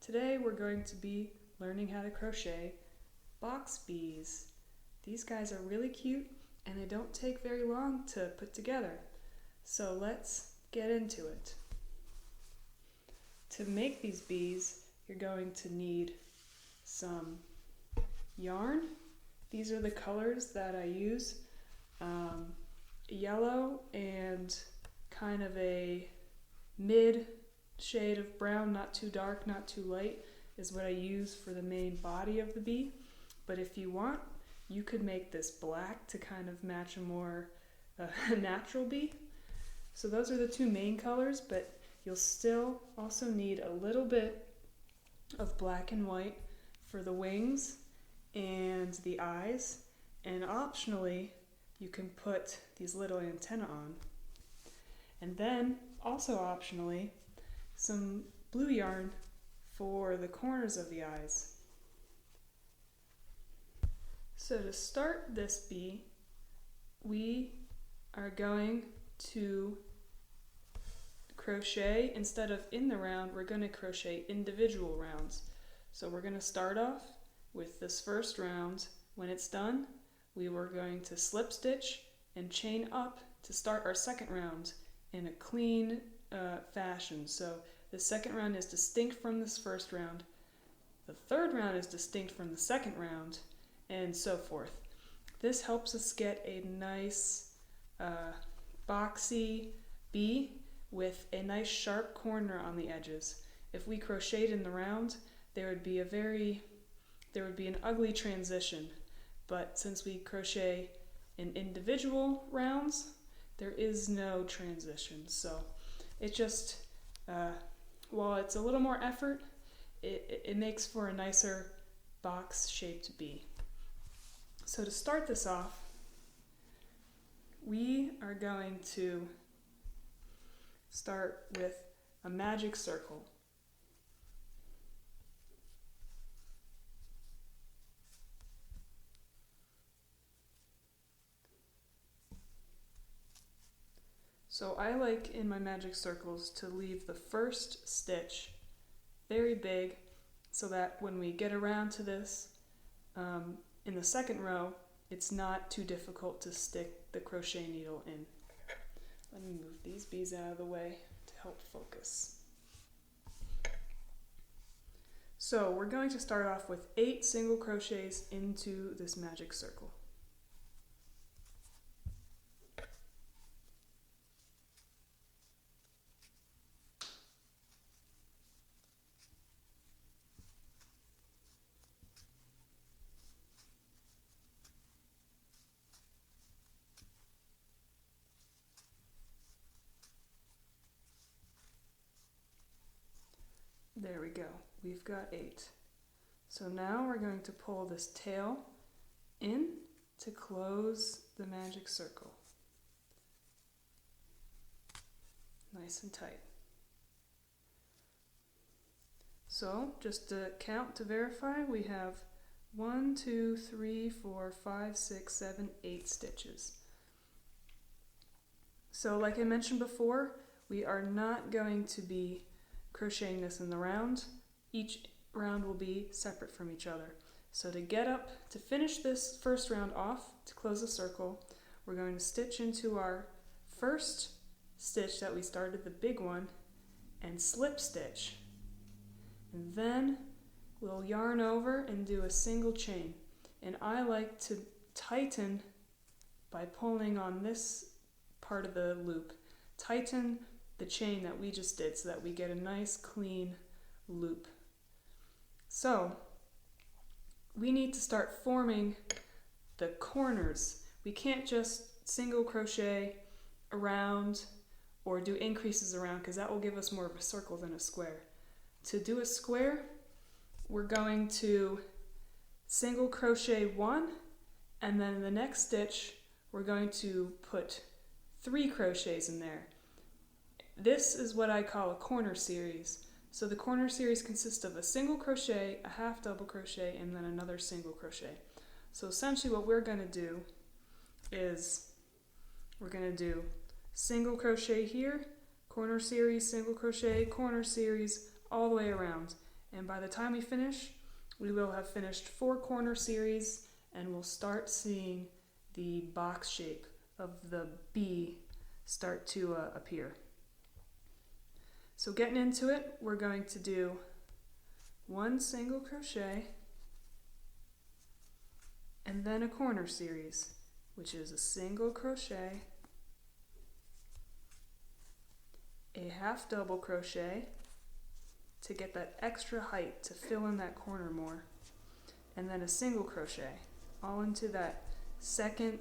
Today we're going to be learning how to crochet box bees. These guys are really cute and they don't take very long to put together. So let's get into it. To make these bees, you're going to need some yarn. These are the colors that I use. Yellow and kind of a mid shade of brown, not too dark, not too light, is what I use for the main body of the bee. But if you want, you could make this black to kind of match a more natural bee. So those are the two main colors, but you'll still also need a little bit of black and white for the wings and the eyes, and optionally you can put these little antennae on. And then also optionally some blue yarn for the corners of the eyes. So to start this bee, we are going to crochet, instead of in the round, we're going to crochet individual rounds. So we're going to start off with this first round. When it's done, we were going to slip stitch and chain up to start our second round in a clean fashion. So the second round is distinct from this first round, the third round is distinct from the second round, and so forth. This helps us get a nice boxy bee with a nice sharp corner on the edges. If we crocheted in the round, there would be an ugly transition. But since we crochet in individual rounds, there is no transition. So it just, while it's a little more effort, it makes for a nicer box-shaped bee. So to start this off, we are going to start with a magic circle. So I like in my magic circles to leave the first stitch very big so that when we get around to this in the second row, it's not too difficult to stick the crochet needle in. Let me move these bees out of the way to help focus. So we're going to start off with 8 single crochets into this magic circle. There we go, we've got 8. So now we're going to pull this tail in to close the magic circle. Nice and tight. So just to count to verify, we have 1, 2, 3, 4, 5, 6, 7, 8 stitches. So like I mentioned before, we are not going to be crocheting this in the round. Each round will be separate from each other. So to finish this first round off, to close the circle, we're going to stitch into our first stitch that we started, the big one, and slip stitch. And then we'll yarn over and do a single chain. And I like to tighten by pulling on this part of the loop. Tighten the chain that we just did so that we get a nice clean loop. So we need to start forming the corners. We can't just single crochet around or do increases around, because that will give us more of a circle than a square. To do a square, we're going to single crochet 1, and then in the next stitch we're going to put 3 crochets in there. This is what I call a corner series. So the corner series consists of a single crochet, a half double crochet, and then another single crochet. So essentially what we're going to do is we're going to do single crochet here, corner series, single crochet, corner series, all the way around. And by the time we finish, we will have finished 4 corner series, and we'll start seeing the box shape of the bee start to appear. So getting into it, we're going to do 1 single crochet and then a corner series, which is a single crochet, a half double crochet to get that extra height to fill in that corner more, and then a single crochet all into that second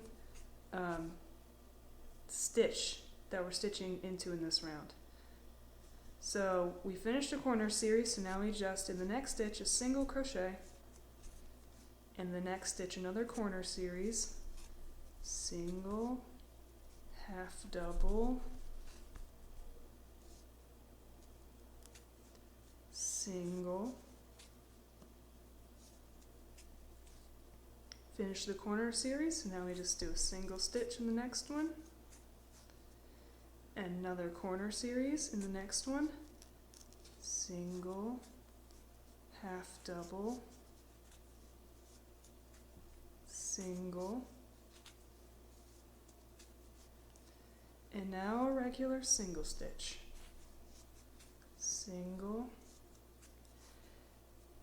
stitch that we're stitching into in this round. So we finished a corner series, so now we just, in the next stitch, a single crochet, and the next stitch another corner series, single, half double, single, finish the corner series, so now we just do a single stitch in the next one, another corner series in the next one, single, half double, single, and now a regular single stitch, single,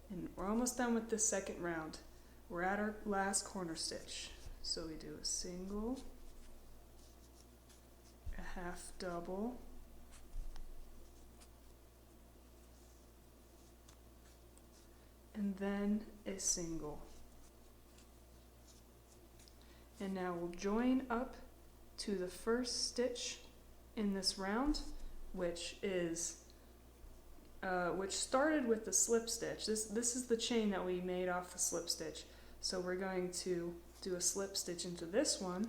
and we're almost done with this second round. We're at our last corner stitch, so we do a single, a half double, and then a single. And now we'll join up to the first stitch in this round, which started with the slip stitch. This is the chain that we made off the slip stitch. So we're going to do a slip stitch into this one,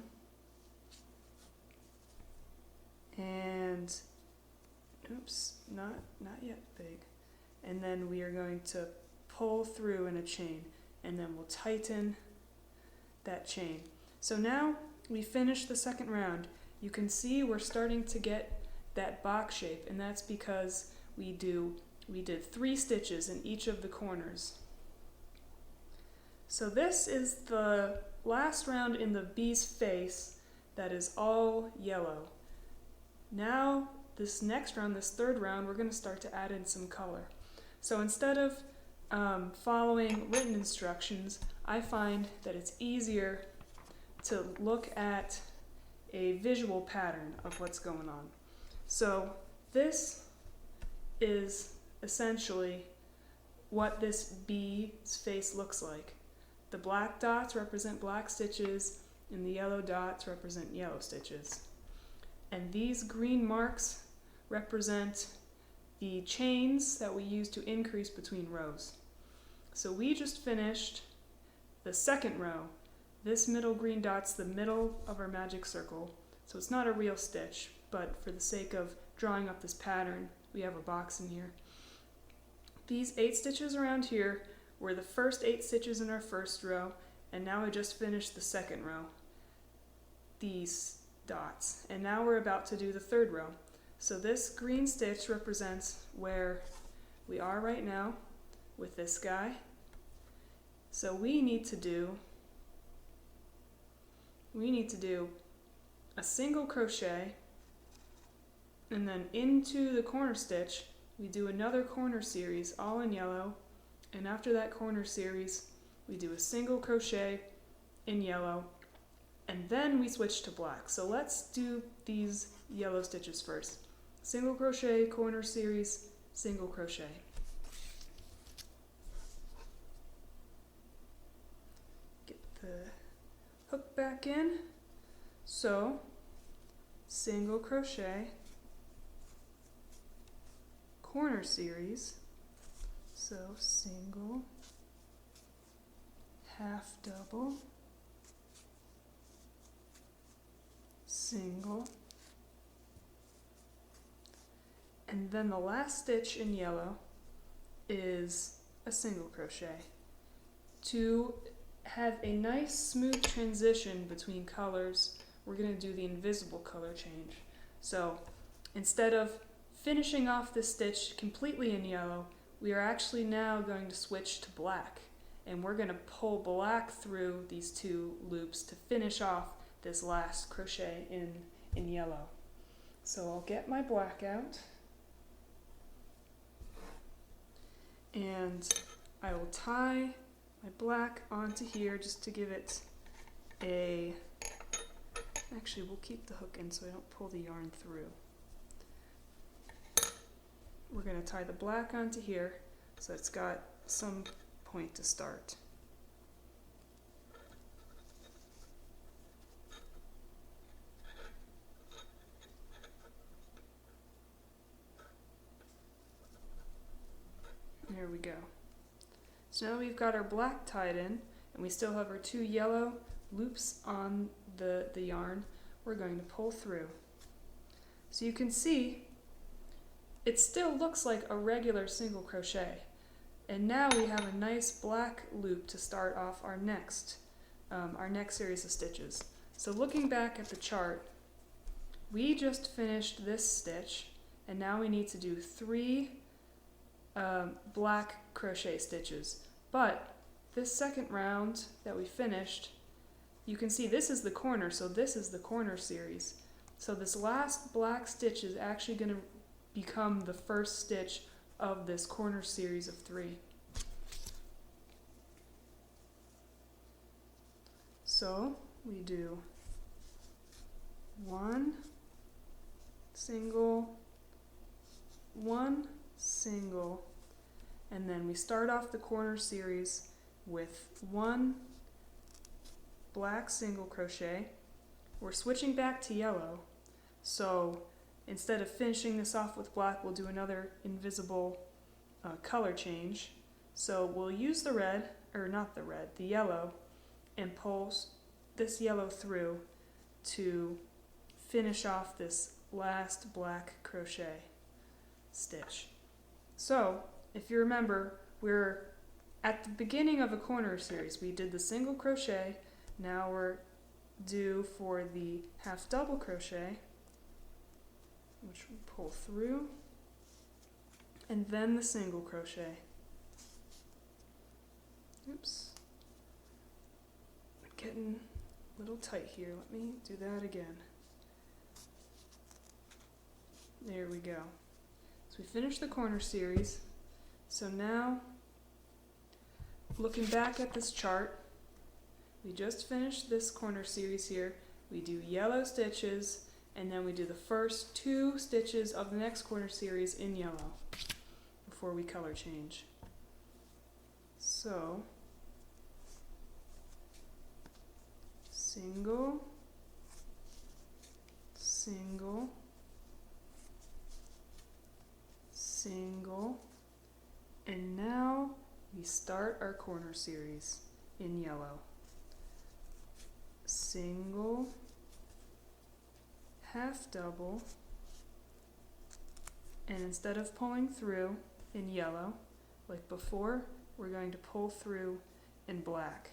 and oops, not yet big. And then we are going to pull through in a chain, and then we'll tighten that chain. So now we finished the second round. You can see we're starting to get that box shape, and that's because we did 3 stitches in each of the corners. So this is the last round in the bee's face that is all yellow. Now this next round, this third round, we're going to start to add in some color. So instead of following written instructions, I find that it's easier to look at a visual pattern of what's going on. So this is essentially what this bee's face looks like. The black dots represent black stitches, and the yellow dots represent yellow stitches. And these green marks represent the chains that we use to increase between rows. So we just finished the second row. This middle green dot's the middle of our magic circle, so it's not a real stitch, but for the sake of drawing up this pattern, we have a box in here. These 8 stitches around here were the first 8 stitches in our first row, and now we just finished the second row, these dots. And now we're about to do the third row. So this green stitch represents where we are right now with this guy. So we need to do a single crochet, and then into the corner stitch we do another corner series all in yellow, and after that corner series we do a single crochet in yellow, and then we switch to black. So let's do these yellow stitches first. Single crochet, corner series, single crochet. Get the hook back in. So single crochet, corner series, so single, half double, single, and then the last stitch in yellow is a single crochet. To have a nice smooth transition between colors, we're going to do the invisible color change. So instead of finishing off this stitch completely in yellow, we are actually now going to switch to black, and we're going to pull black through these two loops to finish off this last crochet in yellow. So I'll get my black out, and I will tie my black onto here just to give it a, actually we'll keep the hook in so I don't pull the yarn through. We're going to tie the black onto here so it's got some point to start. There we go. So now we've got our black tied in, and we still have our two yellow loops on the yarn. We're going to pull through. So you can see it still looks like a regular single crochet. And now we have a nice black loop to start off our next series of stitches. So looking back at the chart, we just finished this stitch, and now we need to do 3 black crochet stitches. But this second round that we finished, you can see this is the corner, so this is the corner series. So this last black stitch is actually going to become the first stitch of this corner series of 3. So we do 1 single, 1 single, and then we start off the corner series with 1 black single crochet. We're switching back to yellow, so instead of finishing this off with black, we'll do another invisible color change. So we'll use the red, or not the red, the yellow, and pull this yellow through to finish off this last black crochet stitch. So if you remember, we're at the beginning of a corner series. We did the single crochet, now we're due for the half double crochet, which we pull through, and then the single crochet. Oops, getting a little tight here. Let me do that again. There we go. So we finished the corner series. So now, looking back at this chart, we just finished this corner series here. We do yellow stitches, and then we do the first 2 stitches of the next corner series in yellow before we color change. So, single, single, single, and now we start our corner series in yellow. Single, half double, and instead of pulling through in yellow like before, we're going to pull through in black.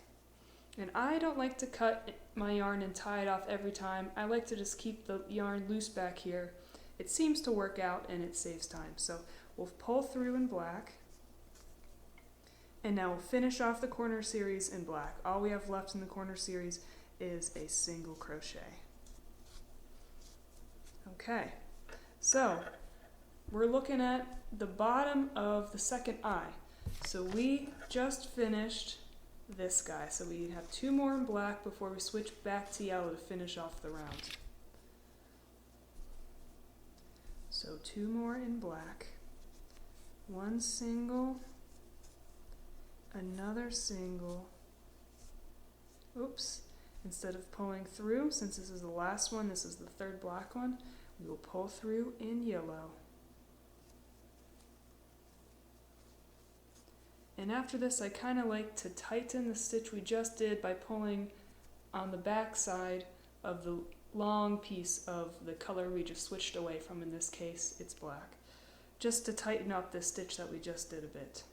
And I don't like to cut my yarn and tie it off every time. I like to just keep the yarn loose back here. It seems to work out and it saves time. So we'll pull through in black, and now we'll finish off the corner series in black. All we have left in the corner series is a single crochet. Okay, so we're looking at the bottom of the second eye. So we just finished this guy, so we have 2 more in black before we switch back to yellow to finish off the round. So 2 more in black, 1 single, another single, oops, instead of pulling through, since this is the last one, this is the 3rd black one, we will pull through in yellow. And after this, I kind of like to tighten the stitch we just did by pulling on the back side of the long piece of the color we just switched away from. In this case, it's black, just to tighten up this stitch that we just did a bit.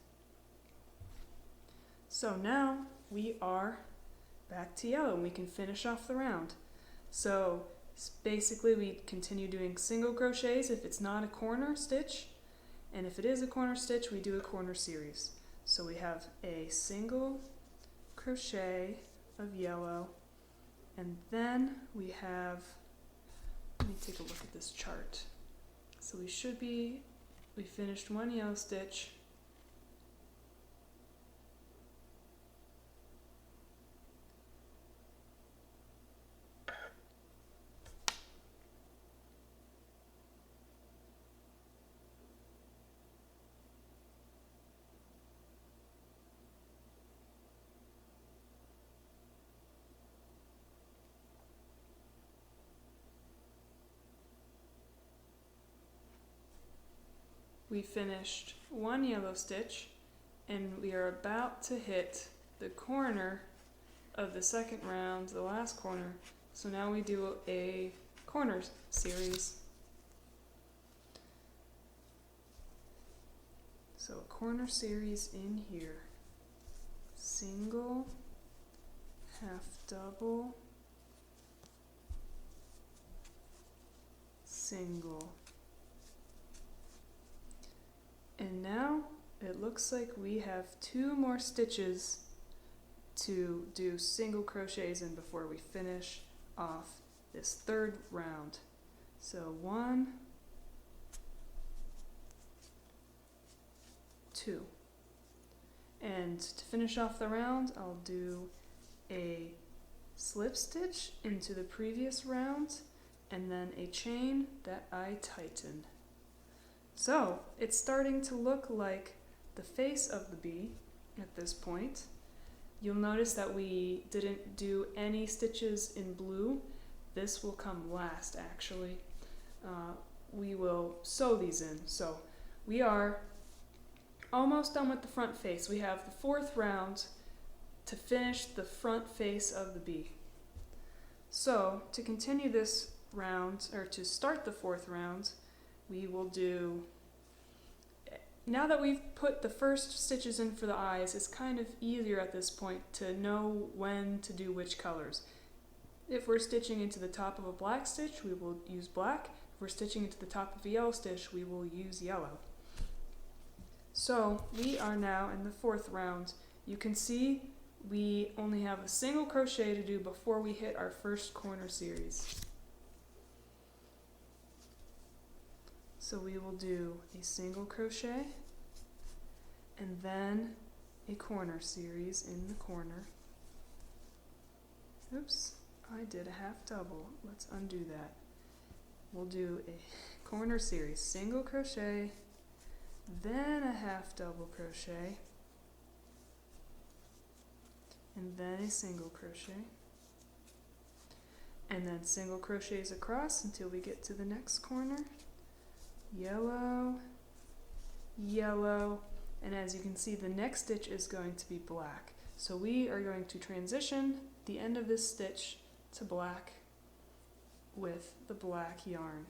So now we are back to yellow and we can finish off the round. So basically we continue doing single crochets if it's not a corner stitch, And if it is a corner stitch, we do a corner series. So we have a single crochet of yellow, and then we have, let me take a look at this chart. So we finished one yellow stitch, we finished one yellow stitch, and we are about to hit the corner of the second round, the last corner. So now we do a corner series. So a corner series in here. Single, half double, single. And now it looks like we have 2 more stitches to do single crochets in before we finish off this third round. So 1, 2. And to finish off the round, I'll do a slip stitch into the previous round and then a chain that I tighten. So it's starting to look like the face of the bee at this point. You'll notice that we didn't do any stitches in blue. This will come last, actually. We will sew these in. So we are almost done with the front face. We have the 4th round to finish the front face of the bee. So to continue this round, or to start the 4th round, we will do, now that we've put the first stitches in for the eyes, it's kind of easier at this point to know when to do which colors. If we're stitching into the top of a black stitch, we will use black. If we're stitching into the top of a yellow stitch, we will use yellow. So we are now in the 4th round. You can see we only have a single crochet to do before we hit our first corner series. So we will do a single crochet and then a corner series in the corner. Oops, I did a half double. Let's undo that. We'll do a corner series, single crochet, then a half double crochet, and then a single crochet, and then single crochets across until we get to the next corner. Yellow, yellow, and as you can see, the next stitch is going to be black. So we are going to transition the end of this stitch to black with the black yarn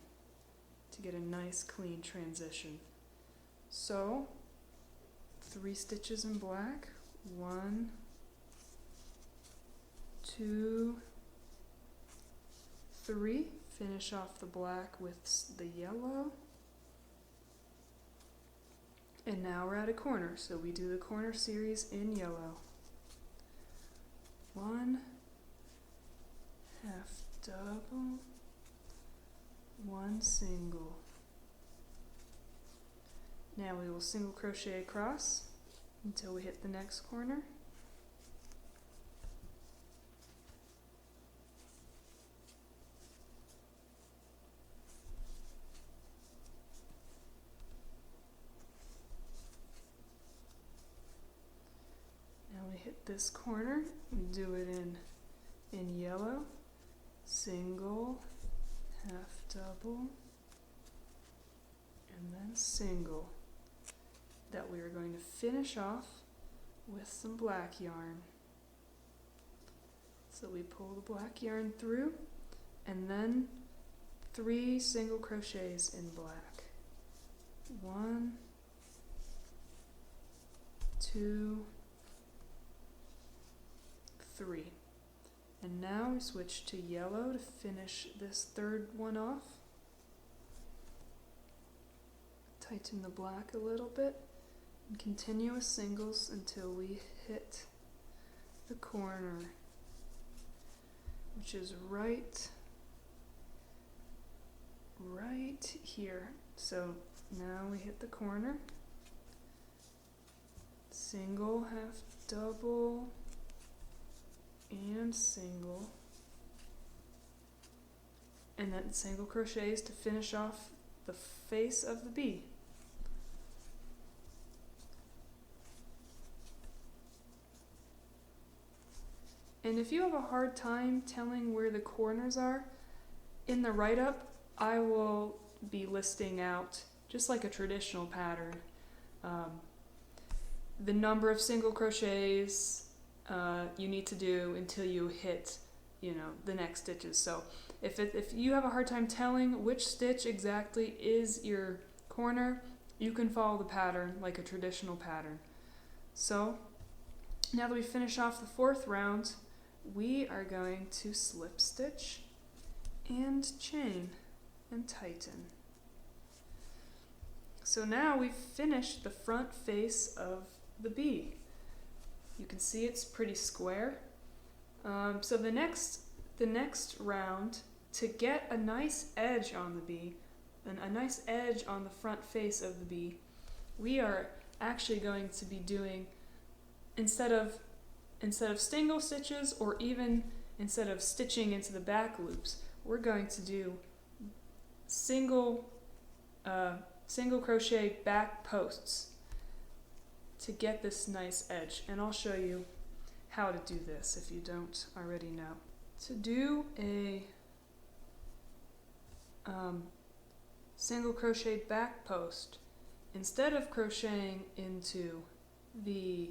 to get a nice clean transition. So 3 stitches in black, 1, 2, 3, finish off the black with the yellow. And now we're at a corner, so we do the corner series in yellow. 1, half double, 1 single. Now we will single crochet across until we hit the next corner. Hit this corner and do it in yellow, single, half double, and then single, that we are going to finish off with some black yarn. So we pull the black yarn through and then 3 single crochets in black. 1, 2, 3. And now we switch to yellow to finish this 3rd one off. tighten the black a little bit, and continue with singles until we hit the corner, which is right here. So now we hit the corner, single, half double, and single, and then single crochets to finish off the face of the bee. And if you have a hard time telling where the corners are, in the write-up I will be listing out, just like a traditional pattern, the number of single crochets you need to do until you hit, the next stitches. So if you have a hard time telling which stitch exactly is your corner, you can follow the pattern like a traditional pattern. So now that we finish off the fourth round, we are going to slip stitch and chain and tighten. So now we've finished the front face of the bee. You can see it's pretty square. So the next round, to get a nice edge on the bee, and a nice edge on the front face of the bee, we are actually going to be doing, instead of single stitches, or even instead of stitching into the back loops, we're going to do single crochet back posts to get this nice edge. And I'll show you how to do this if you don't already know. To do a single crochet back post, instead of crocheting into the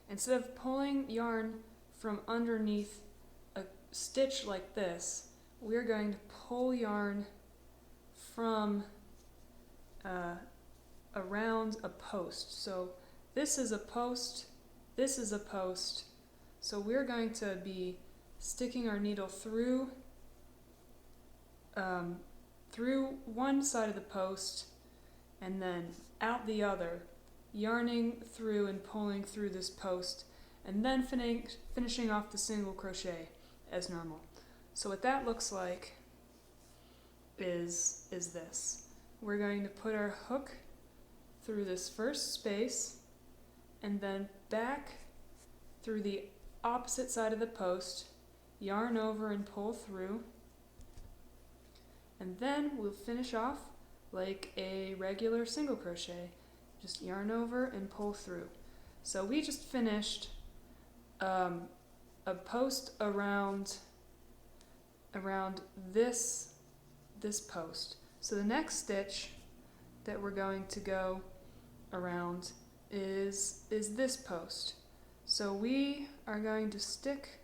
instead of pulling yarn from underneath a stitch like this, we're going to pull yarn from around a post. So this is a post, this is a post. So we're going to be sticking our needle through one side of the post and then out the other, yarning through and pulling through this post, and then finishing off the single crochet as normal. So what that looks like is this. We're going to put our hook through this first space and then back through the opposite side of the post, yarn over and pull through, and then we'll finish off like a regular single crochet. Just yarn over and pull through. So we just finished a post around this post. So the next stitch that we're going to go around is this post. So we are going to stick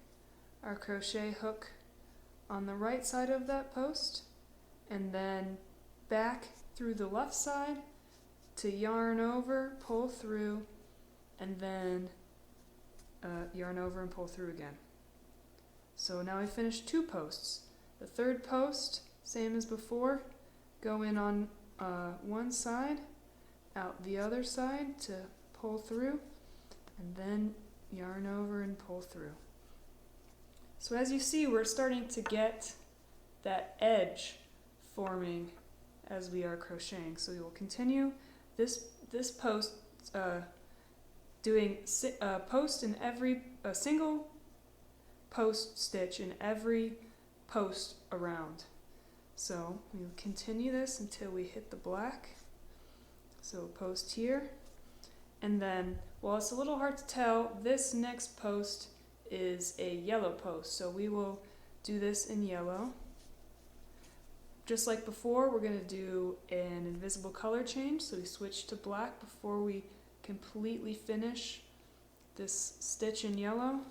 our crochet hook on the right side of that post and then back through the left side to yarn over, pull through, and then yarn over and pull through again. So now I finished two posts. The third post, same as before, go in on one side, out the other side to pull through, and then yarn over and pull through. So as you see, we're starting to get that edge forming as we are crocheting. So we will continue this post, doing a post in every single post stitch in every post around. So we will continue this until we hit the black. So post here, and then, well, it's a little hard to tell, this next post is a yellow post, so we will do this in yellow. Just like before, we're going to do an invisible color change, so we switch to black before we completely finish this stitch in yellow.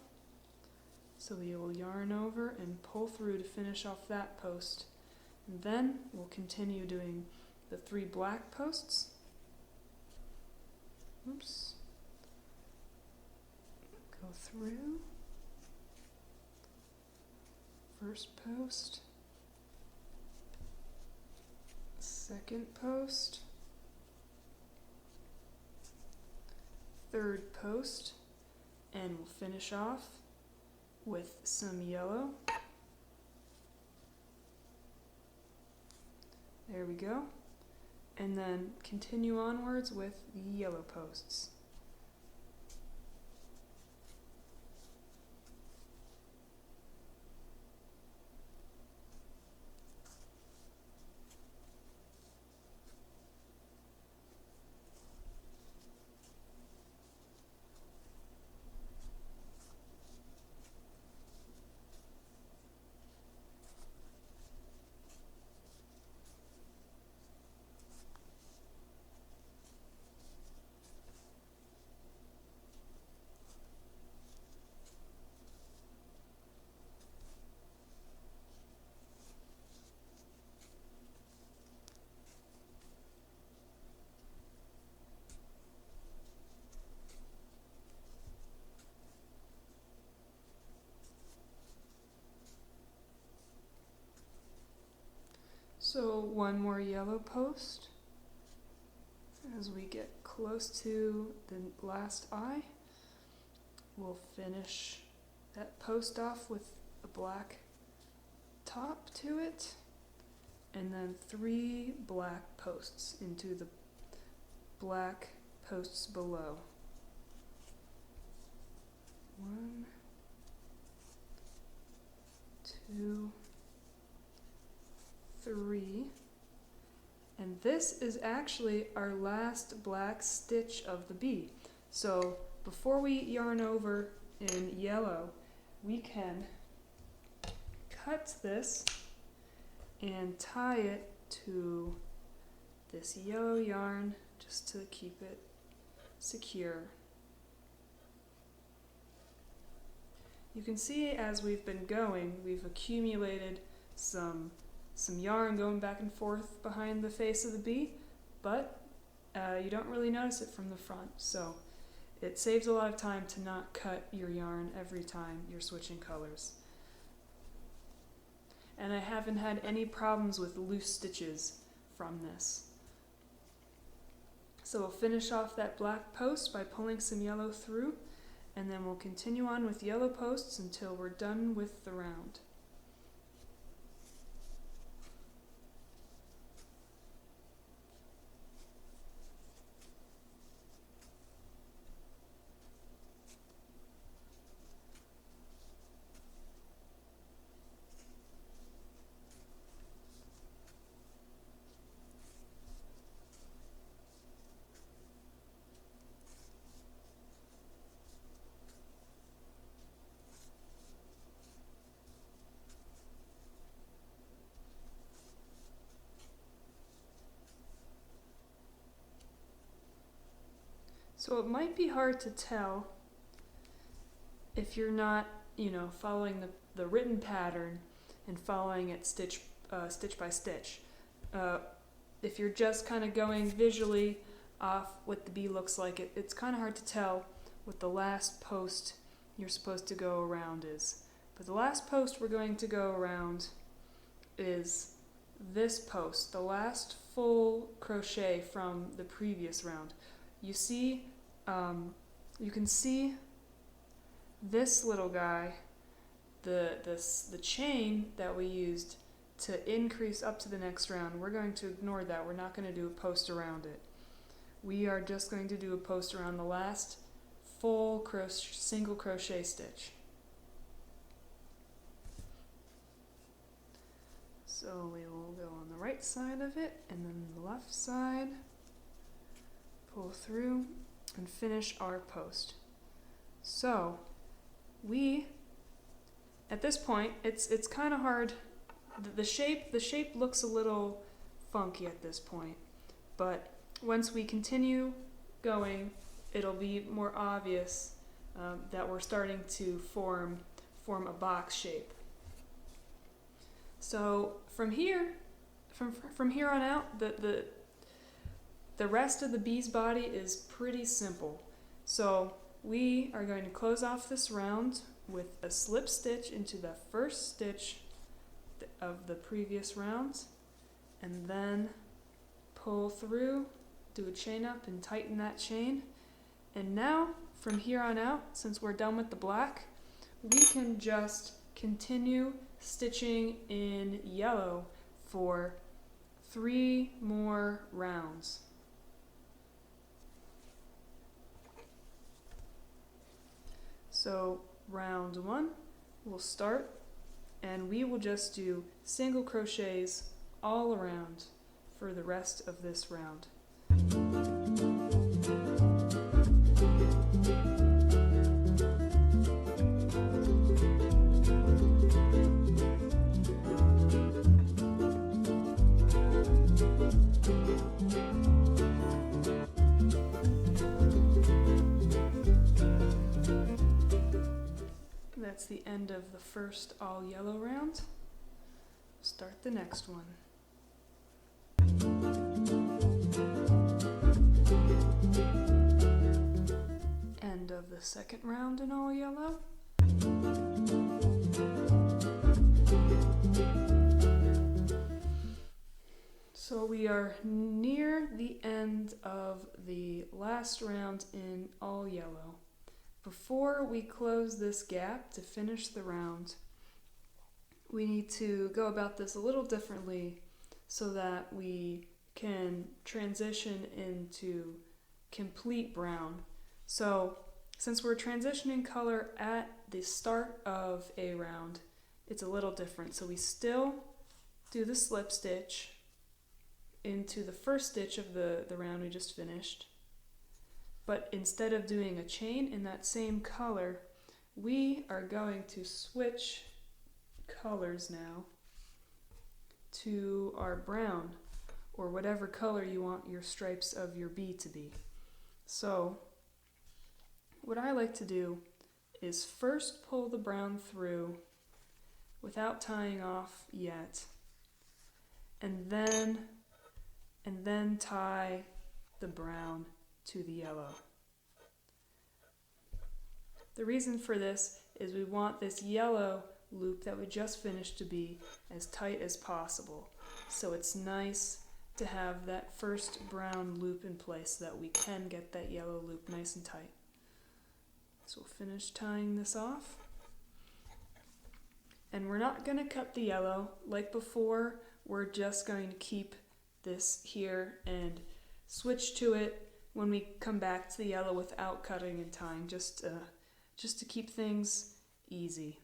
So we will yarn over and pull through to finish off that post. And then we'll continue doing the 3 black posts. Oops. Go through. First post. Second post. third post, and we'll finish off with some yellow. There we go. And then continue onwards with the yellow posts. So one more yellow post as we get close to the last eye. We'll finish that post off with a black top to it, and then 3 black posts into the black posts below. 1, 2, 3, and this is actually our last black stitch of the bee. So before we yarn over in yellow, we can cut this and tie it to this yellow yarn just to keep it secure. You can see as we've been going, we've accumulated some yarn going back and forth behind the face of the bee, but you don't really notice it from the front, so it saves a lot of time to not cut your yarn every time you're switching colors. And I haven't had any problems with loose stitches from this. So we'll finish off that black post by pulling some yellow through, and then we'll continue on with yellow posts until we're done with the round. So it might be hard to tell if you're not, following the written pattern and following it stitch by stitch. If you're just kind of going visually off what the bee looks like, it's kind of hard to tell what the last post you're supposed to go around is. But the last post we're going to go around is this post, the last full crochet from the previous round. You see, you can see this little guy, the chain that we used to increase up to the next round. We're going to ignore that. We're not going to do a post around it. We are just going to do a post around the last full single crochet stitch. So we will go on the right side of it and then the left side, pull through and finish our post. So at this point, it's kind of hard. The shape looks a little funky at this point, but once we continue going, it'll be more obvious that we're starting to form a box shape. So from here on out, the rest of the bee's body is pretty simple. So we are going to close off this round with a slip stitch into the first stitch of the previous round, and then pull through, do a chain up and tighten that chain, And now, from here on out, since we're done with the black, we can just continue stitching in yellow for 3 more rounds. So round 1 will start, and we will just do single crochets all around for the rest of this round. That's the end of the first all yellow round. Start the next one. End of the second round in all yellow. So we are near the end of the last round in all yellow. Before we close this gap to finish the round, we need to go about this a little differently so that we can transition into complete brown. So since we're transitioning color at the start of a round, it's a little different. So we still do the slip stitch into the first stitch of the round we just finished. But instead of doing a chain in that same color, we are going to switch colors now to our brown, or whatever color you want your stripes of your bee to be. So what I like to do is first pull the brown through without tying off yet, and then tie the brown to the yellow. The reason for this is we want this yellow loop that we just finished to be as tight as possible. So it's nice to have that first brown loop in place so that we can get that yellow loop nice and tight. So we'll finish tying this off. And we're not going to cut the yellow like before. We're just going to keep this here and switch to it when we come back to the yellow without cutting and tying, just to keep things easy.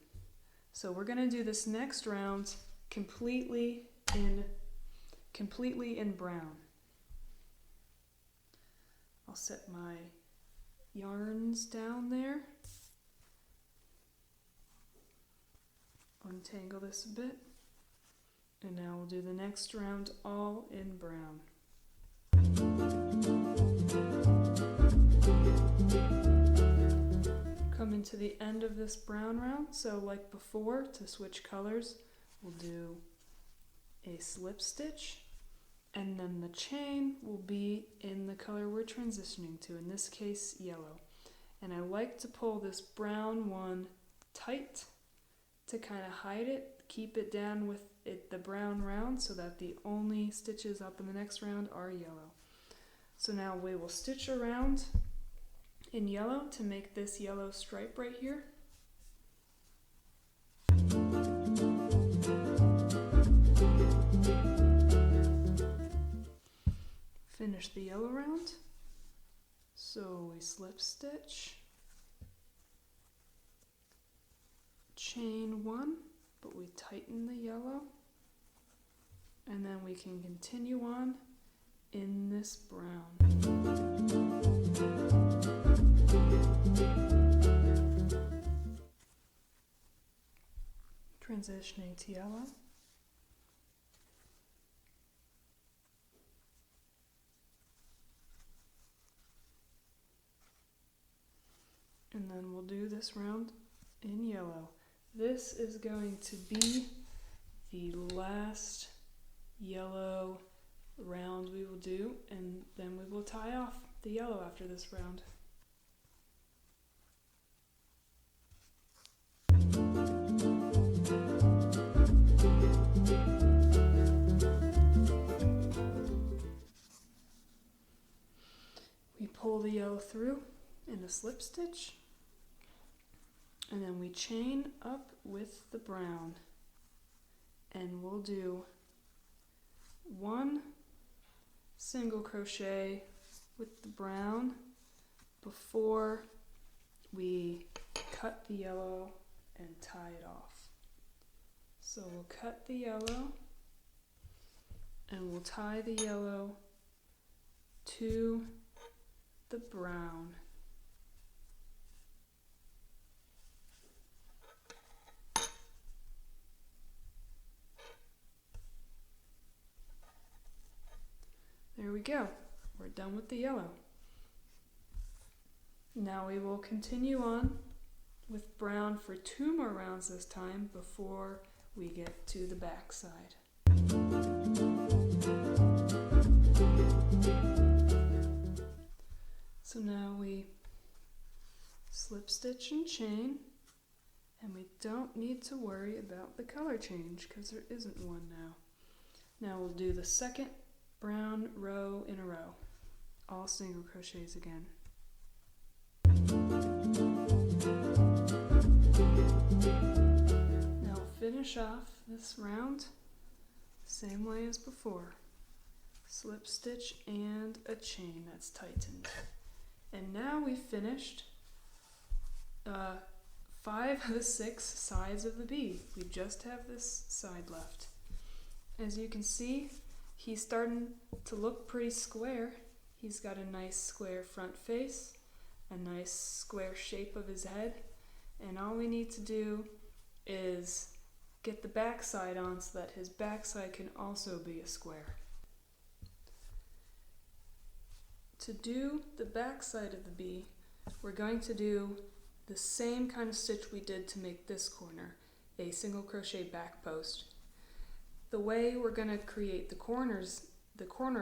So we're going to do this next round completely in brown. I'll set my yarns down there. Untangle this a bit. And now we'll do the next round all in brown. Coming to the end of this brown round, so like before, to switch colors, we'll do a slip stitch, and then the chain will be in the color we're transitioning to, in this case yellow. And I like to pull this brown one tight to kind of hide it, keep it down with the brown round so that the only stitches up in the next round are yellow. So now we will stitch around in yellow to make this yellow stripe right here. Finish the yellow round. So we slip stitch, chain one, but we tighten the yellow, and then we can continue on in this brown. Transitioning to yellow. And then we'll do this round in yellow. This is going to be the last yellow round we will do, and then we will tie off the yellow after this round. We pull the yellow through and a slip stitch, and then we chain up with the brown, and we'll do 1 single crochet with the brown before we cut the yellow and tie it off. So we'll cut the yellow and we'll tie the yellow to the brown. There we go. We're done with the yellow. Now we will continue on with brown for 2 more rounds this time before we get to the back side. So now we slip stitch and chain, and we don't need to worry about the color change because there isn't one now. Now we'll do the second brown row in a row, all single crochets again. Now finish off this round same way as before. Slip stitch and a chain that's tightened. And now we've finished 5 of the 6 sides of the bee. We just have this side left. As you can see, he's starting to look pretty square. He's got a nice square front face, a nice square shape of his head, and all we need to do is get the back side on so that his back side can also be a square. To do the back side of the bee, we're going to do the same kind of stitch we did to make this corner, a single crochet back post. The way we're going to create the corner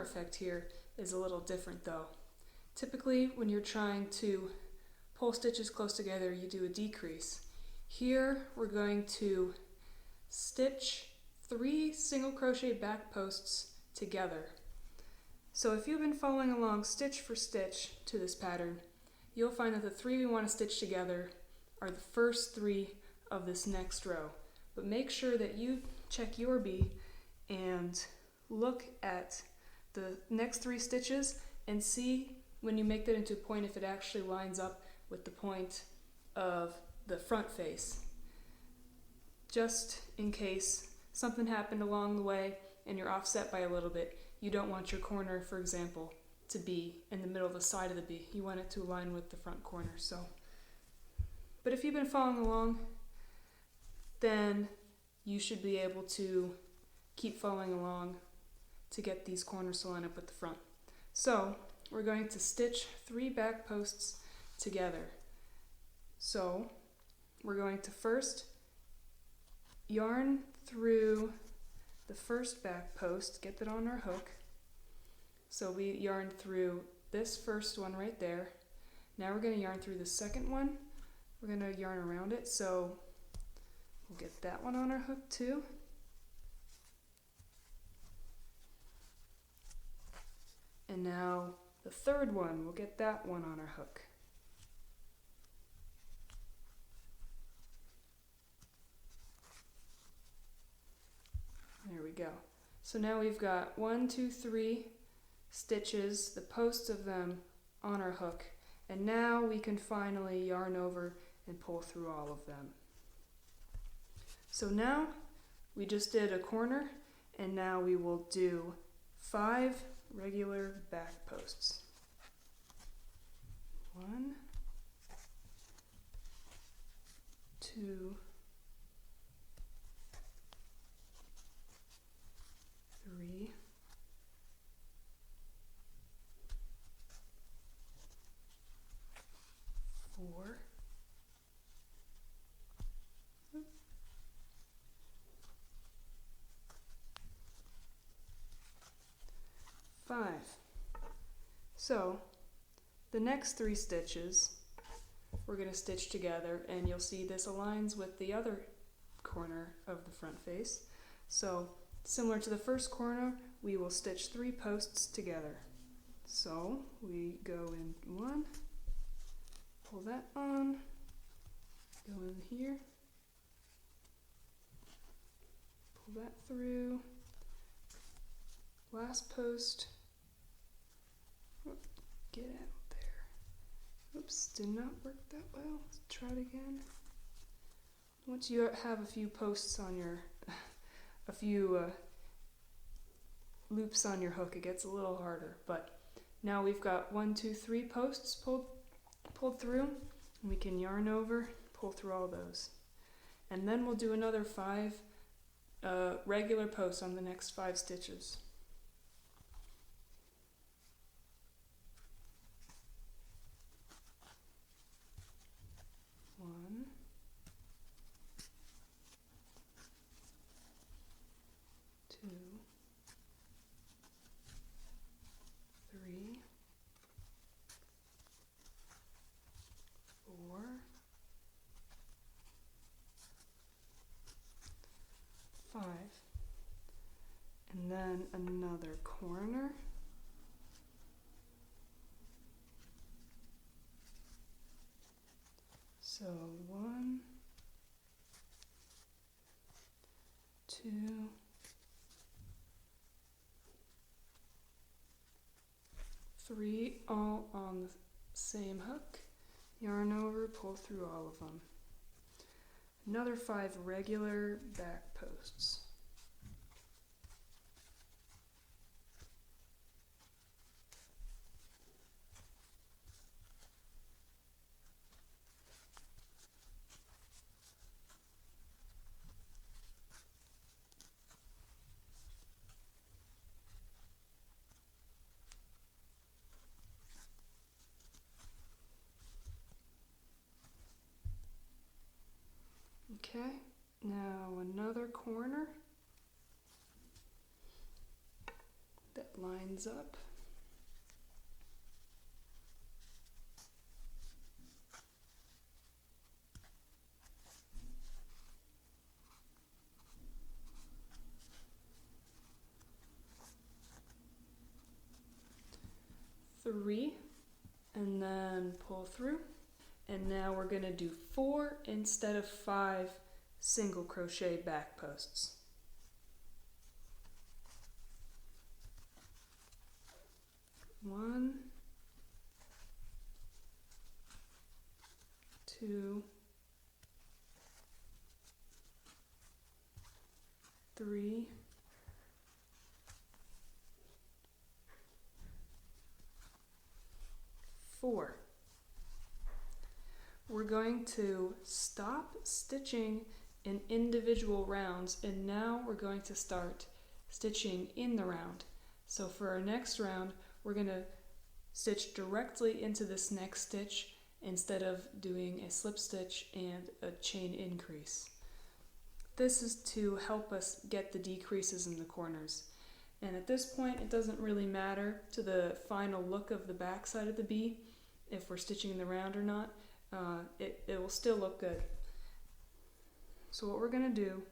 effect here is a little different though. Typically when you're trying to pull stitches close together, you do a decrease. Here we're going to stitch 3 single crochet back posts together. So if you've been following along stitch for stitch to this pattern, you'll find that the 3 we want to stitch together are the first 3 of this next row. But make sure that you check your bee and look at the next 3 stitches and see when you make that into a point if it actually lines up with the point of the front face. Just in case something happened along the way and you're offset by a little bit, you don't want your corner, for example, to be in the middle of the side of the bee. You want it to align with the front corner. But if you've been following along, then you should be able to keep following along to get these corners to line up with the front. So we're going to stitch 3 back posts together. So we're going to first yarn through the first back post, get that on our hook. So we yarned through this first one right there. Now we're going to yarn through the second one. We're going to yarn around it, so we'll get that one on our hook too. And now the third one, we'll get that one on our hook. There we go. So now we've got 1, 2, 3 stitches, the posts of them on our hook, and now we can finally yarn over and pull through all of them. So now we just did a corner, and now we will do 5 regular back posts. 1, 2, 3, 4, 5. So the next 3 stitches we're going to stitch together, and you'll see this aligns with the other corner of the front face. So similar to the first corner, we will stitch 3 posts together. So we go in 1, pull that on, go in here, pull that through, last post, get out there. Oops, did not work that well. Let's try it again. Once you have a few posts on your, a few loops on your hook, it gets a little harder. But now we've got 1, 2, 3 posts pulled through, and we can yarn over, pull through all those. And then we'll do another 5 regular posts on the next 5 stitches. One, 2, 3, 4, 5, and then another corner. So 1, 2, 3, all on the same hook, yarn over, pull through all of them. Another 5 regular back posts. Okay, now another corner that lines up. Three, and then pull through. And now we're going to do 4 instead of 5 single crochet back posts. 1, 2, 3, 4. We're going to stop stitching in individual rounds, and now we're going to start stitching in the round. So for our next round, we're going to stitch directly into this next stitch instead of doing a slip stitch and a chain increase. This is to help us get the decreases in the corners. And at this point, it doesn't really matter to the final look of the back side of the bee if we're stitching in the round or not. It will still look good. So what we're going to do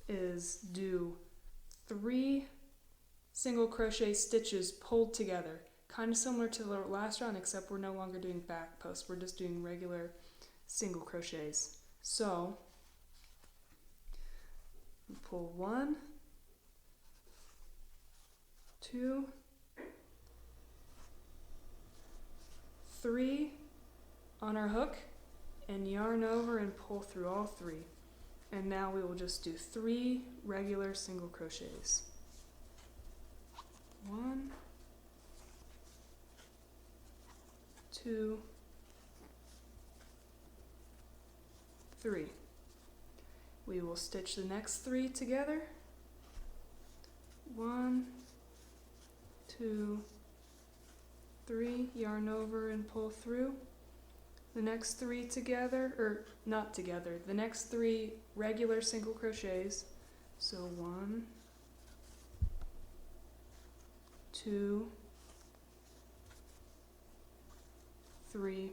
is do 3 single crochet stitches pulled together, kind of similar to the last round, except we're no longer doing back posts, we're just doing regular single crochets. So pull 1, 2, 3 on our hook, and yarn over and pull through all 3. And now we will just do 3 regular single crochets. 1, 2, 3. We will stitch the next 3 together. 1, 2, 3, yarn over and pull through. The next 3 together, or not together, the next 3 regular single crochets. So 1, 2, 3,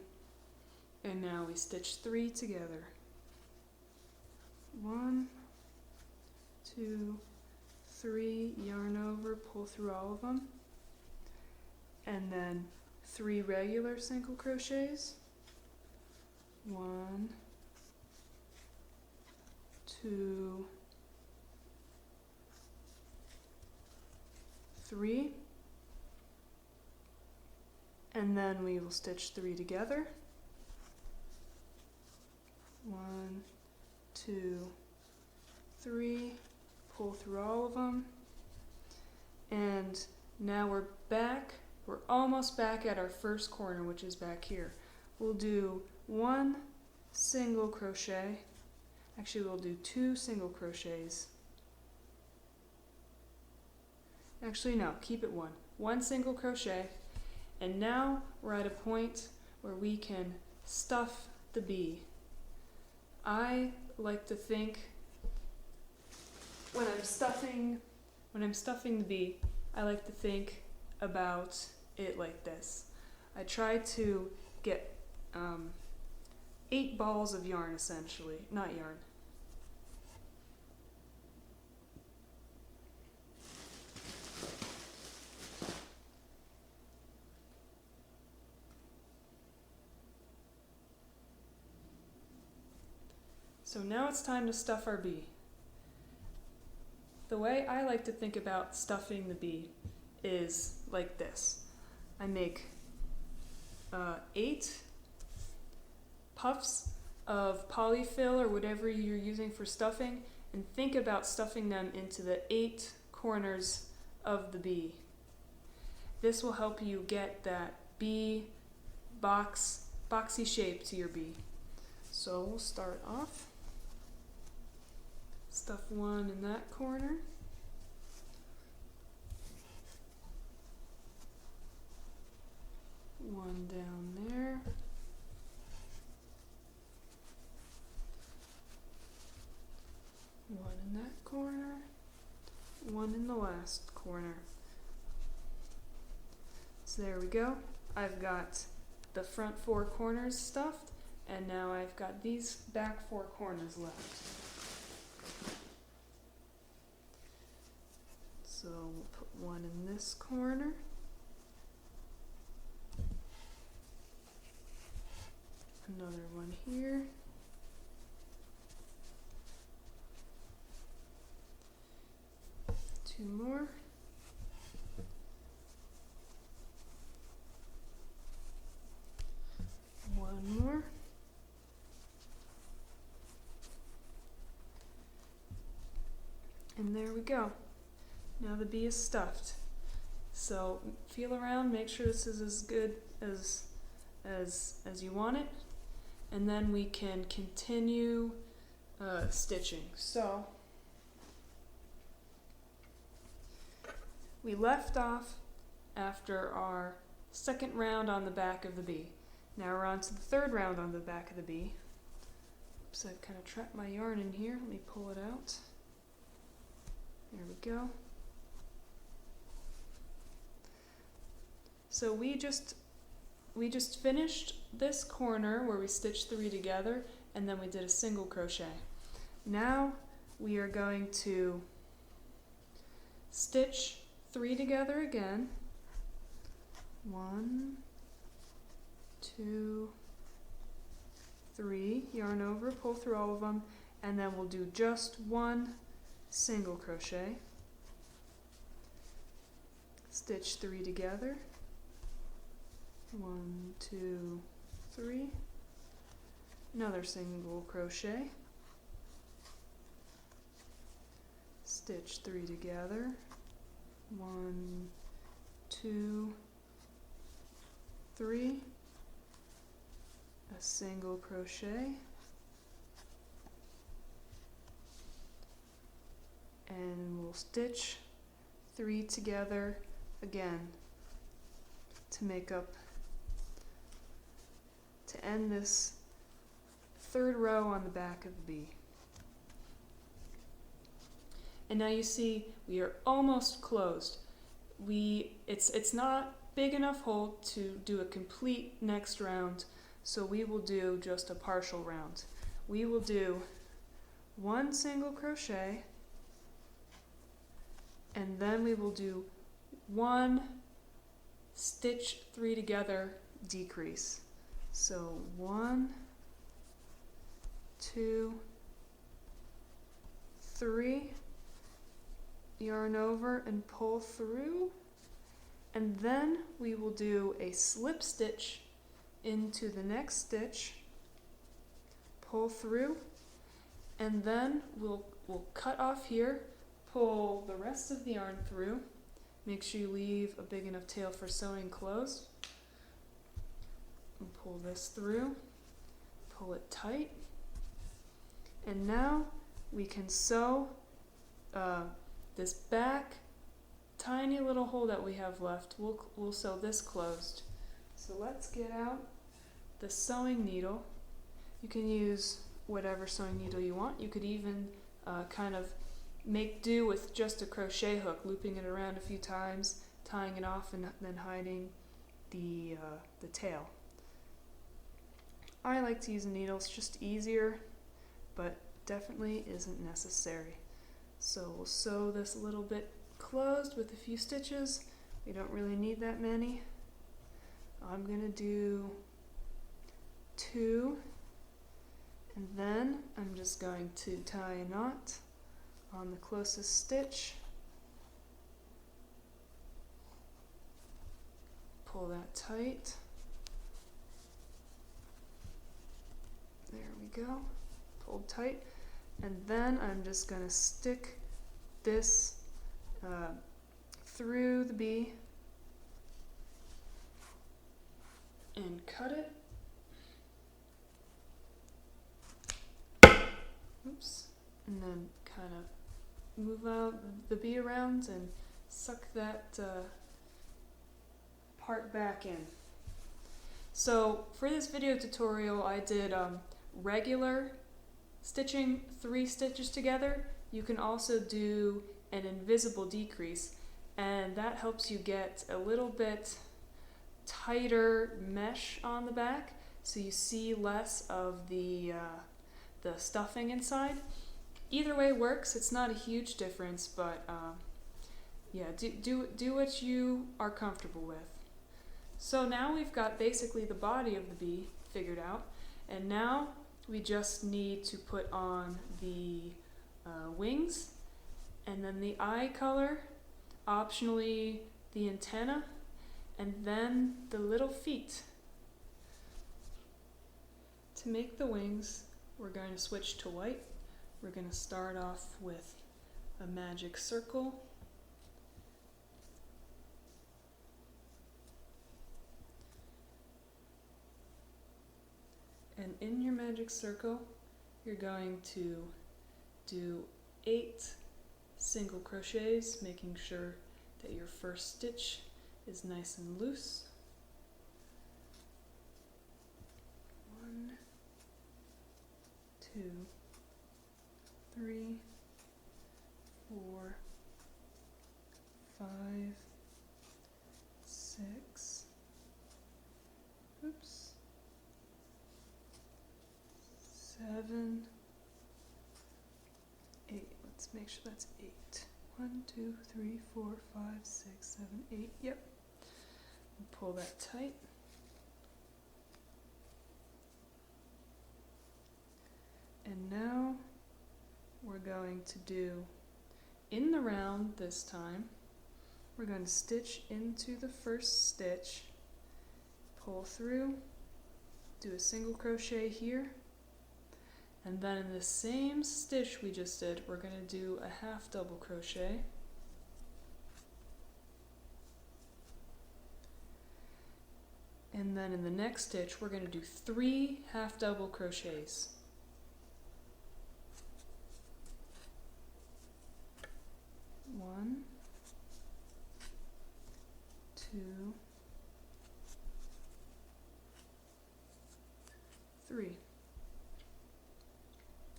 and now we stitch 3 together. 1, 2, 3, yarn over, pull through all of them, and then 3 regular single crochets. 1, 2, 3, and then we will stitch 3 together. 1, 2, 3, pull through all of them, and now we're back. We're almost back at our first corner, which is back here. We'll do 1 single crochet. Actually, we'll do 2 single crochets. Actually, no, keep it 1. 1 single crochet, and now we're at a point where we can stuff the bee. I like to think when I'm stuffing the bee, I like to think about it like this. I try to get 8 balls of yarn, essentially, not yarn. So now it's time to stuff our bee. The way I like to think about stuffing the bee is like this. I make 8 puffs of polyfill or whatever you're using for stuffing, and think about stuffing them into the 8 corners of the bee. This will help you get that bee boxy shape to your bee. So we'll start off. Stuff 1 in that corner. One down there. One in that corner. One in the last corner. So there we go. I've got the front 4 corners stuffed, and now I've got these back 4 corners left. So we'll put 1 in this corner. Another one here. Two more. One more. And there we go. Now the bee is stuffed. So feel around, make sure this is as good as you want it, and then we can continue stitching. So we left off after our second round on the back of the bee. Now we're on to the third round on the back of the bee. Oops, I've kind of trapped my yarn in here. Let me pull it out. There we go. So we just finished this corner where we stitched 3 together, and then we did a single crochet. Now we are going to stitch 3 together again. 1, 2, 3, yarn over, pull through all of them, and then we'll do just 1 single crochet. Stitch 3 together. 1, 2, 3. Another single crochet. Stitch 3 together. 1, 2, 3. A single crochet. And we'll stitch 3 together again to make up, to end this third row on the back of the bee. And now you see we are almost closed. It's not big enough hole to do a complete next round, so we will do just a partial round. We will do 1 single crochet, and then we will do 1 stitch 3 together decrease. So 1, 2, 3, yarn over and pull through, and then we will do a slip stitch into the next stitch, pull through, and then we'll cut off here, pull the rest of the yarn through, make sure you leave a big enough tail for sewing closed, and pull this through, pull it tight, and now we can sew this back tiny little hole that we have left. We'll sew this closed. So let's get out the sewing needle. You can use whatever sewing needle you want. You could even kind of make do with just a crochet hook, looping it around a few times, tying it off, and then hiding the tail. I like to use a needle. It's just easier, but definitely isn't necessary. So we'll sew this a little bit closed with a few stitches. We don't really need that many. I'm going to do 2, and then I'm just going to tie a knot on the closest stitch. Pull that tight. There we go. Pulled tight. And then I'm just going to stick this through the bee and cut it. Oops. And then kind of move out the bee around and suck that part back in. So for this video tutorial I did regular stitching 3 stitches together. You can also do an invisible decrease, and that helps you get a little bit tighter mesh on the back so you see less of the stuffing inside. Either way works. It's not a huge difference, but yeah, do what you are comfortable with. So now we've got basically the body of the bee figured out, and now we just need to put on the wings, and then the eye color, optionally the antenna, and then the little feet. To make the wings, we're going to switch to white. We're going to start off with a magic circle. And in your magic circle, you're going to do 8 single crochets, making sure that your first stitch is nice and loose. 1, 2, 3, 4, 5, 6, oops, 7, 8. Let's make sure that's 8. 1, 2, 3, 4, 5, 6, 7, 8. Yep. And pull that tight. And now we're going to do, in the round this time, we're going to stitch into the first stitch, pull through, do a single crochet here, and then in the same stitch we just did, we're going to do a half double crochet. And then in the next stitch, we're going to do 3 half double crochets. 1, 2, 3.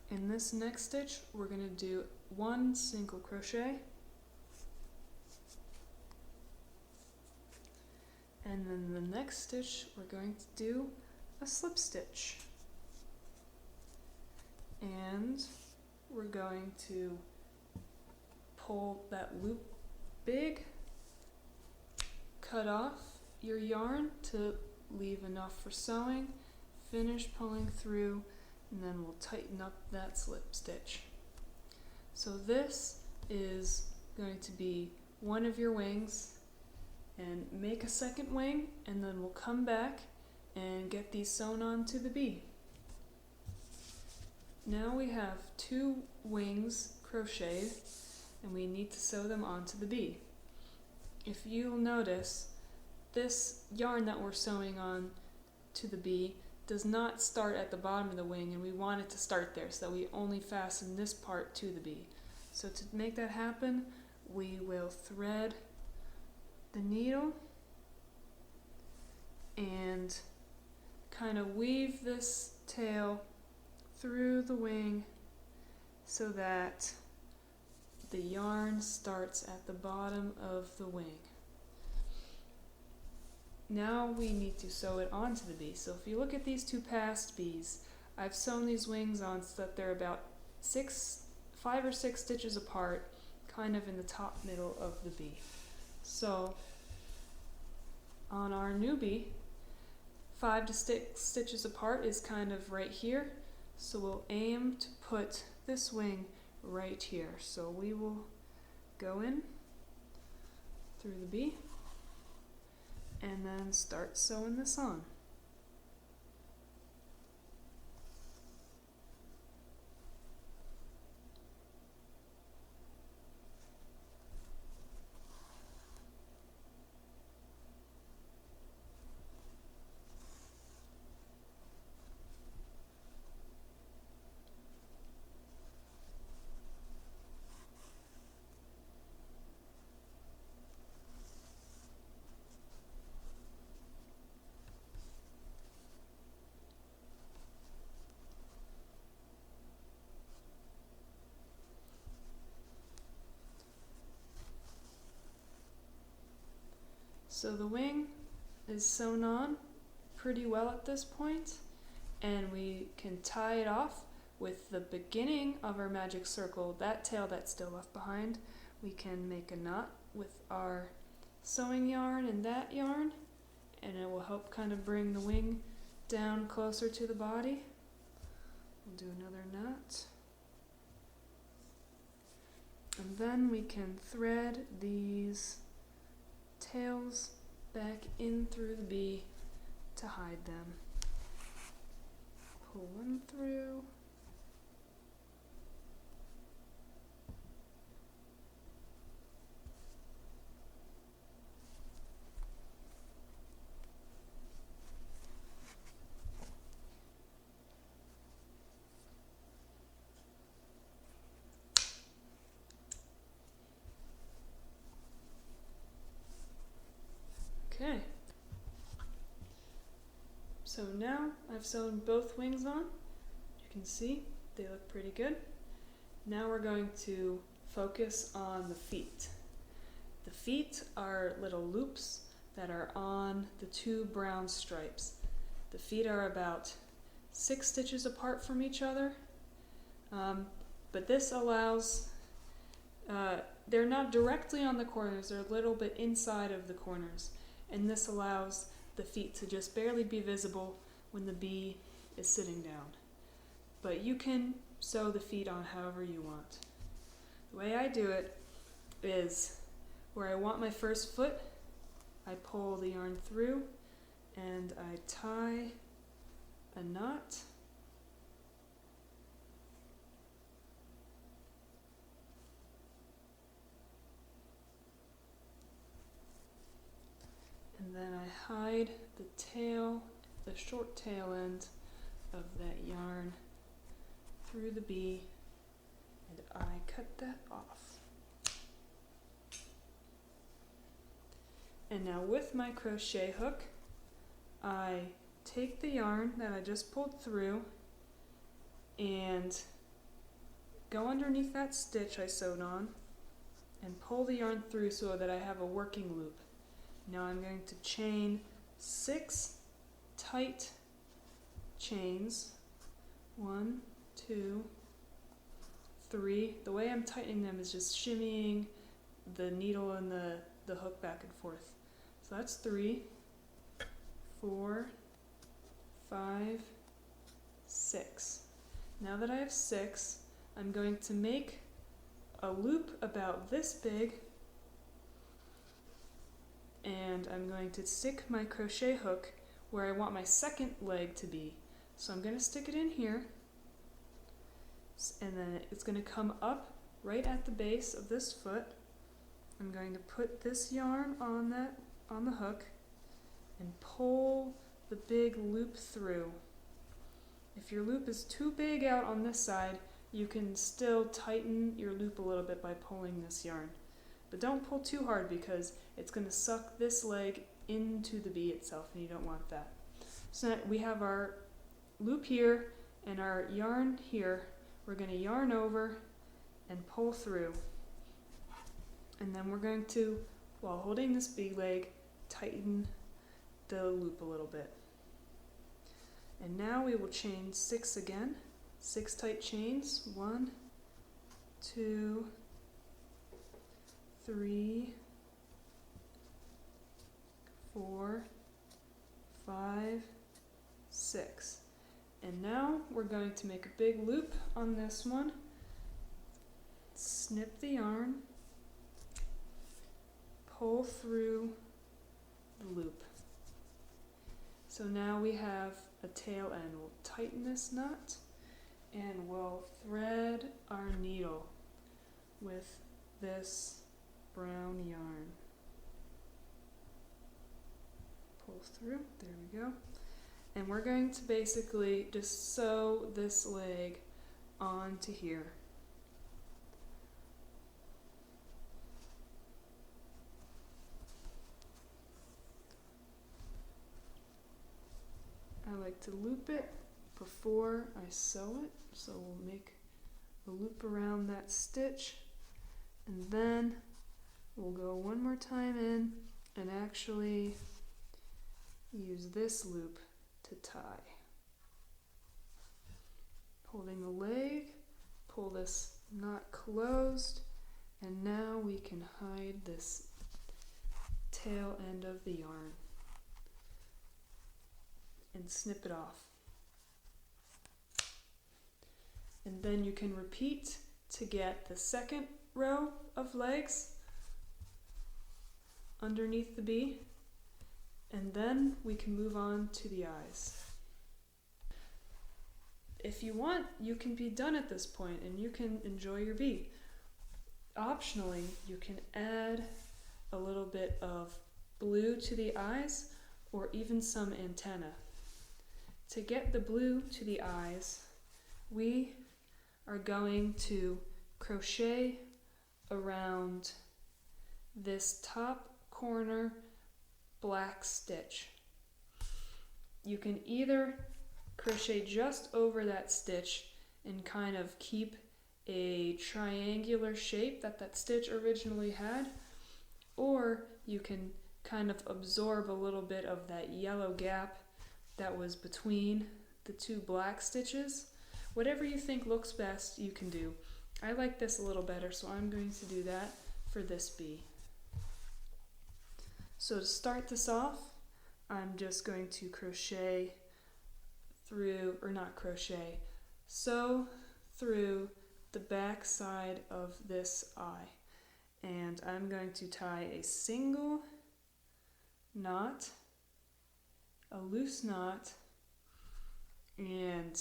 In this next stitch, we're going to do 1 single crochet, and then the next stitch we're going to do a slip stitch, and we're going to pull that loop big, cut off your yarn to leave enough for sewing, finish pulling through and then we'll tighten up that slip stitch. So this is going to be one of your wings, and make a second wing, and then we'll come back and get these sewn on to the bee. Now we have 2 wings crocheted, and we need to sew them onto the bee. If you'll notice, this yarn that we're sewing on to the bee does not start at the bottom of the wing, and we want it to start there so that we only fasten this part to the bee. So to make that happen, we will thread the needle and kind of weave this tail through the wing so that the yarn starts at the bottom of the wing. Now we need to sew it onto the bee. So if you look at these 2 past bees, I've sewn these wings on so that they're about 5 or 6 stitches apart, kind of in the top middle of the bee. So on our new bee, 5 to 6 stitches apart is kind of right here. So we'll aim to put this wing right here. So we will go in through the bee and then start sewing this on. So the wing is sewn on pretty well at this point, and we can tie it off with the beginning of our magic circle, that tail that's still left behind. We can make a knot with our sewing yarn and that yarn, and it will help kind of bring the wing down closer to the body. We'll do another knot. And then we can thread these tails back in through the bee to hide them. Pull one through. Okay, so now I've sewn both wings on. You can see they look pretty good. Now we're going to focus on the feet. The feet are little loops that are on the 2 brown stripes. The feet are about 6 stitches apart from each other, but this allows, they're not directly on the corners, they're a little bit inside of the corners. And this allows the feet to just barely be visible when the bee is sitting down. But you can sew the feet on however you want. The way I do it is where I want my first foot, I pull the yarn through and I tie a knot. And then I hide the tail, the short tail end of that yarn through the bee, and I cut that off. And now with my crochet hook, I take the yarn that I just pulled through and go underneath that stitch I sewed on and pull the yarn through so that I have a working loop. Now I'm going to chain 6 tight chains. 1, 2, 3. The way I'm tightening them is just shimmying the needle and the hook back and forth. So that's 3, 4, 5, 6. Now that I have 6, I'm going to make a loop about this big, and I'm going to stick my crochet hook where I want my second leg to be. So I'm going to stick it in here, and then it's going to come up right at the base of this foot. I'm going to put this yarn on the hook and pull the big loop through. If your loop is too big out on this side, you can still tighten your loop a little bit by pulling this yarn. But don't pull too hard because it's going to suck this leg into the bee itself, and you don't want that. So we have our loop here and our yarn here. We're going to yarn over and pull through. And then we're going to, while holding this bee leg, tighten the loop a little bit. And now we will chain 6 again. 6 tight chains. 1, 2, 3, 4, 5, 6. And now we're going to make a big loop on this one. Snip the yarn, pull through the loop. So now we have a tail end. We'll tighten this knot and we'll thread our needle with this brown yarn. Pull through, there we go. And we're going to basically just sew this leg onto here. I like to loop it before I sew it, so we'll make a loop around that stitch, and then we'll go one more time in and actually use this loop to tie. Holding the leg, pull this knot closed, and now we can hide this tail end of the yarn and snip it off. And then you can repeat to get the second row of legs underneath the bee, and then we can move on to the eyes. If you want, you can be done at this point and you can enjoy your bee. Optionally, you can add a little bit of blue to the eyes or even some antenna. To get the blue to the eyes, we are going to crochet around this top corner black stitch. You can either crochet just over that stitch and kind of keep a triangular shape that stitch originally had, or you can kind of absorb a little bit of that yellow gap that was between the two black stitches. Whatever you think looks best, you can do. I like this a little better, so I'm going to do that for this bee. So to start this off, I'm just going to crochet through, or not crochet, sew through the back side of this eye. And I'm going to tie a single knot, a loose knot, and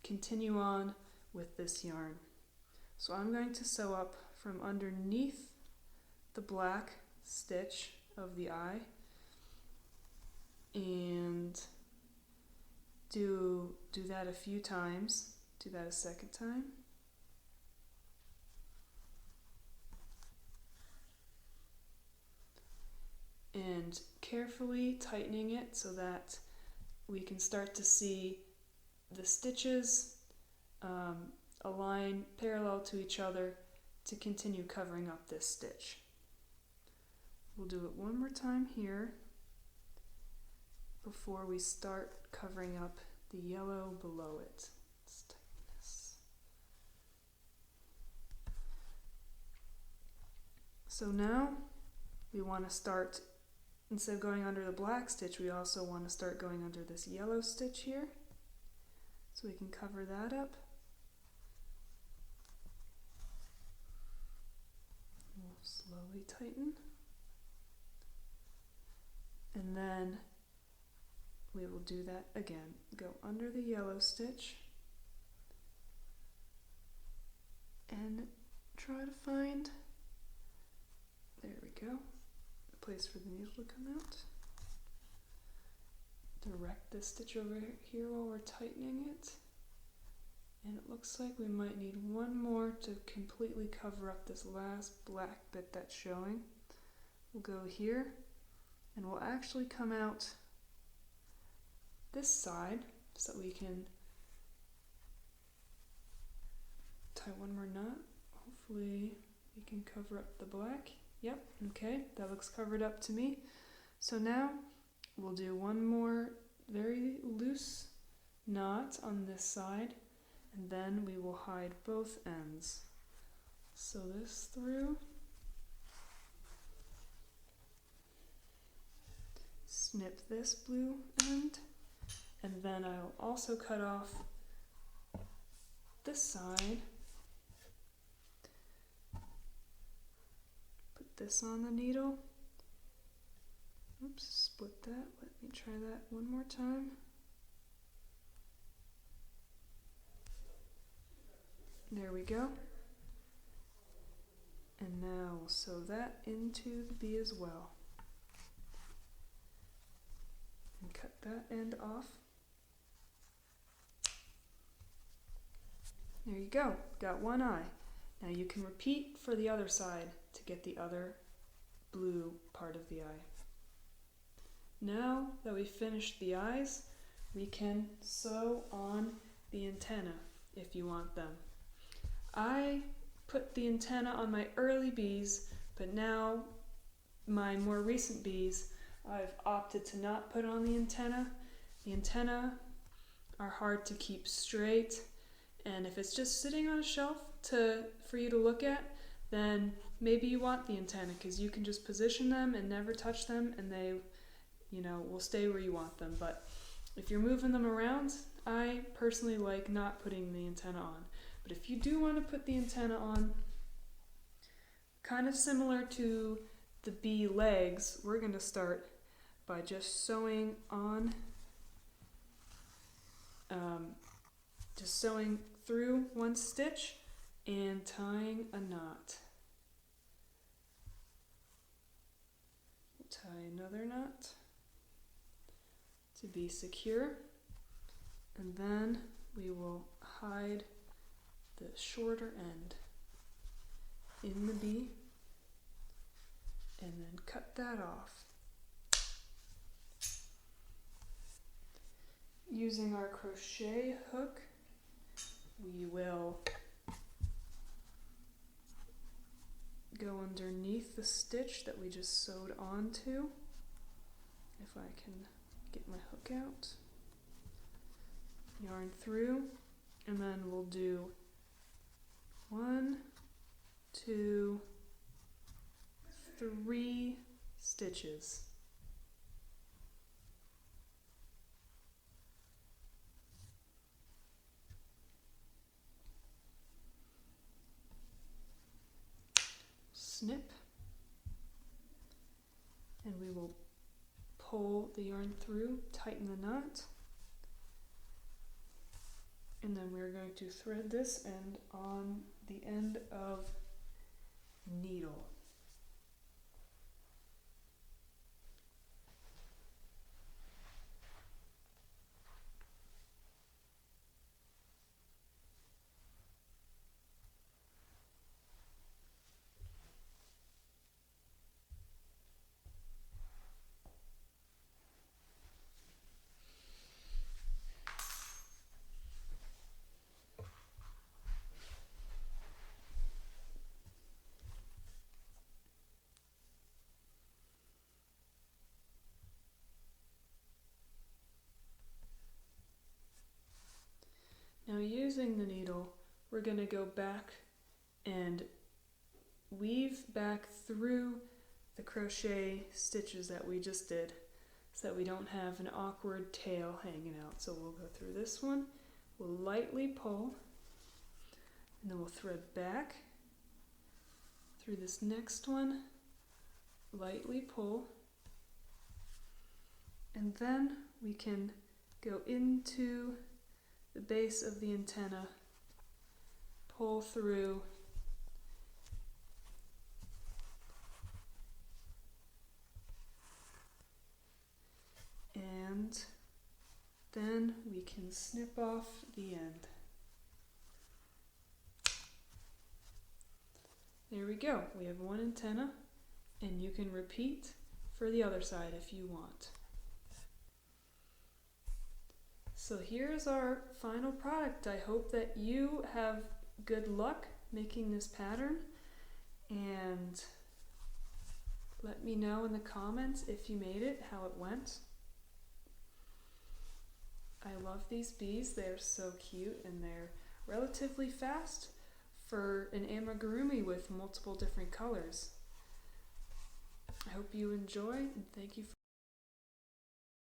continue on with this yarn. So I'm going to sew up from underneath the black stitch of the eye and do that a few times. Do that a second time. And carefully tightening it so that we can start to see the stitches align parallel to each other to continue covering up this stitch. We'll do it one more time here before we start covering up the yellow below it. Let's tighten this. So now we want to start, instead of going under the black stitch, we also want to start going under this yellow stitch here. So we can cover that up. tighten. And then we will do that again. Go under the yellow stitch and try to find, there we go, a place for the needle to come out. Direct this stitch over here while we're tightening it. And it looks like we might need one more to completely cover up this last black bit that's showing. We'll go here and we'll actually come out this side so that we can tie one more knot. Hopefully we can cover up the black. Yep, okay, that looks covered up to me. So now we'll do one more very loose knot on this side, and then we will hide both ends. Sew this through, snip this blue end, and then I'll also cut off this side, put this on the needle. Oops, split that. Let me try that one more time. There we go. And now we'll sew that into the bee as well. And cut that end off. There you go, got one eye. Now you can repeat for the other side to get the other blue part of the eye. Now that we've finished the eyes, we can sew on the antenna if you want them. I put the antenna on my early bees, but now my more recent bees, I've opted to not put on the antenna. The antenna are hard to keep straight, and if it's just sitting on a shelf for you to look at, then maybe you want the antenna because you can just position them and never touch them, and they, will stay where you want them. But if you're moving them around, I personally like not putting the antenna on. But if you do want to put the antenna on, kind of similar to the bee legs, we're going to start by just sewing on, just sewing through one stitch and tying a knot. We'll tie another knot to be secure, and then we will hide the shorter end in the bee and then cut that off. Using our crochet hook, we will go underneath the stitch that we just sewed onto. If I can get my hook out. Yarn through, and then we'll do 1, 2, 3 stitches. Snip, and we will pull the yarn through, tighten the knot, and then we're going to thread this end on the end of needle. Now using the needle, we're going to go back and weave back through the crochet stitches that we just did so that we don't have an awkward tail hanging out. So we'll go through this one, we'll lightly pull, and then we'll thread back through this next one, lightly pull, and then we can go into the base of the antenna, pull through, and then we can snip off the end. There we go. We have one antenna, and you can repeat for the other side if you want. So here's our final product. I hope that you have good luck making this pattern, and let me know in the comments if you made it, how it went. I love these bees. They're so cute, and they're relatively fast for an amigurumi with multiple different colors. I hope you enjoy, and thank you for